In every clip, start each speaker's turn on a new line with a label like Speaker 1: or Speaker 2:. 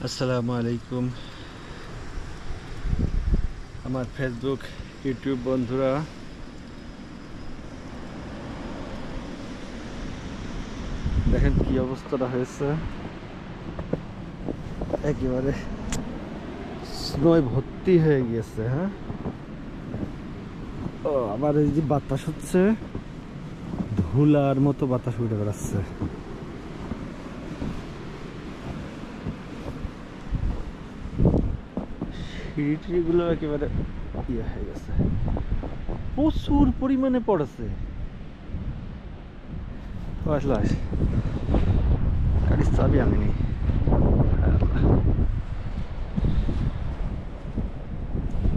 Speaker 1: আসসালামু আলাইকুম আমার ফেসবুক ইউটিউব বন্ধুরা, দেখেন কি অবস্থাটা হয়েছে। একেবারে স্নোয় ভর্তি হয়ে গিয়েছে। হ্যাঁ, ও আবার এই যে বাতাস হচ্ছে, ধুলার মতো বাতাস উঠে বেড়াচ্ছে। সিঁড়িগুলো একেবারে ইয়ে হয়ে গেছে, প্রচুর পরিমাণে পড়েছে। আসলে গাড়ির চাবি আনিনি।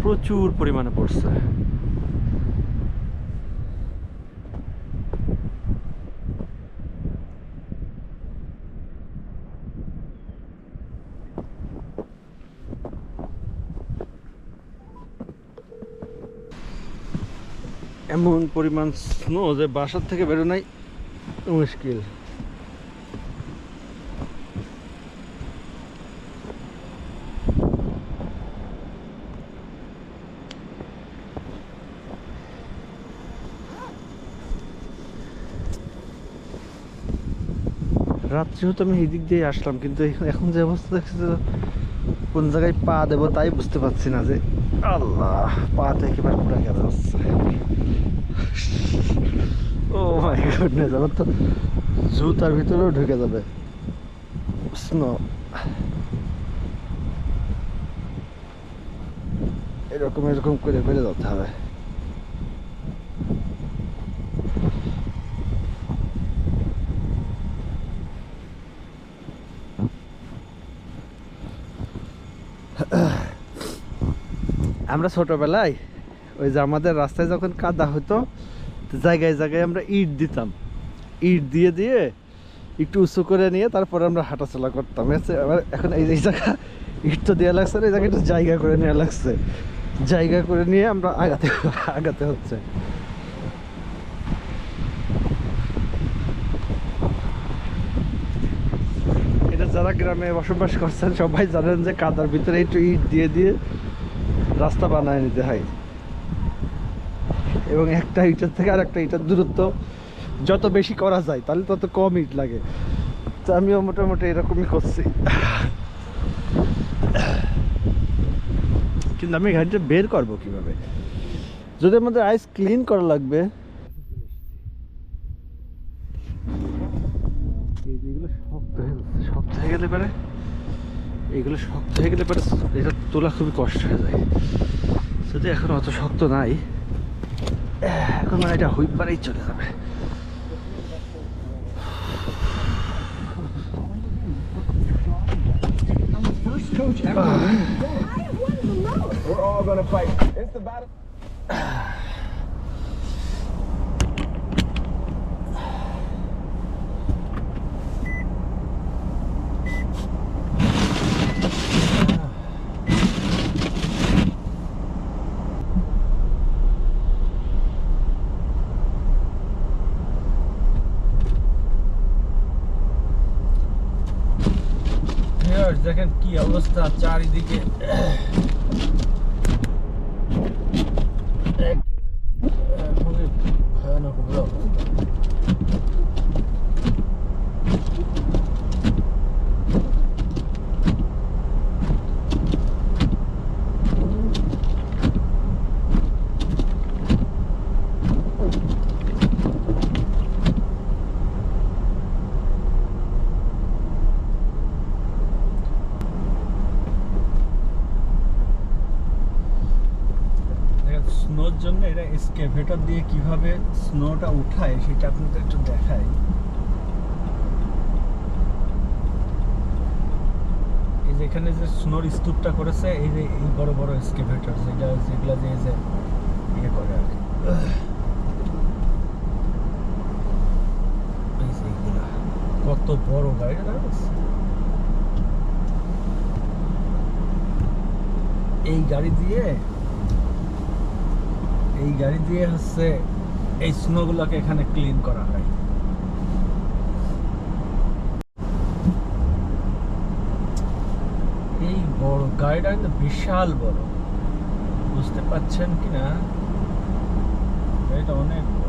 Speaker 1: প্রচুর পরিমাণে পড়ছে। এমন পরিমাণ স্নো যে বাসার থেকে বেরোনাই মুশকিল। রাত্রি হতো আমি এই দিক দিয়ে আসলাম, কিন্তু এখন যে অবস্থা দেখছি, কোন জায়গায় পা দেবো তাই বুঝতে পারছি না। যে আল্লাহ, পা তো একেবারে পুরো গেছে যাচ্ছে। ও মাই গডনেস, আমার তো জুতার ভিতরেও ঢুকে যাবে স্নো। এরকম এরকম করে বেড়ে যেতে হবে। আমরা ছোটবেলায় ওই যে আমাদের রাস্তায় যখন কাদা হতো, জায়গায় জায়গায় আমরা ইট দিতাম। ইট দিয়ে দিয়ে একটু উঁচু করে নিয়ে তারপরে আমরা হাঁটাচলা করতাম। আবার এখন এই জায়গা ইট তো দেওয়া লাগছে না, এই জায়গায় একটু জায়গা করে নেওয়া লাগছে। জায়গা করে নিয়ে আমরা আগাতে আগাতে হচ্ছে। এটা যারা গ্রামে বসবাস করছেন সবাই জানেন যে কাদার ভিতরে একটু ইট দিয়ে দিয়ে রাস্তা বানায় নিতে হয়, এবং একটা ইটের থেকে আর একটা ইটের দূরত্ব যত বেশি করা যায় তাহলে তত কম ইট লাগে। তো আমিও মোটামুটি এরকমই করছি, কিন্তু আমি গাড়িটা বের করবো কিভাবে? যদি আমাদের আইস ক্লিন করা লাগবে, এইগুলো শক্ত হয়ে গেলে পারে, এইগুলো শক্ত হয়ে গেলে পারে এটা তোলা খুবই কষ্ট হয়ে যায়। যদি এখন অত শক্ত নাই, এখন মানে এটা হুইপ পারেই চলে যাবে।
Speaker 2: Coach ever win? We're all gonna fight. It's the battle.
Speaker 1: দেখেন কি অবস্থা চারিদিকে। খুবই ভয়ানক অবস্থা। স্নোর জন্য এটা এক্সকেভেটর দিয়ে কিভাবে স্নোটা উঠায় সেটা আপনাদের একটু দেখাই। এই যে এখানে যে স্নোর স্তূপটা করেছে, এই যে এই বড় বড় এক্সকেভেটর যেগুলা দিয়ে যে ইয়ে করে আর কি, এইগুলা কত বড় গাড়ি আছে। এই গাড়ি দিয়ে হচ্ছে এই স্নোগুলোকে এখানে ক্লিন করা হয়। গাড়িটা কিন্তু বিশাল বড়, বুঝতে পাচ্ছেন কিনা? গাড়িটা অনেক বড়।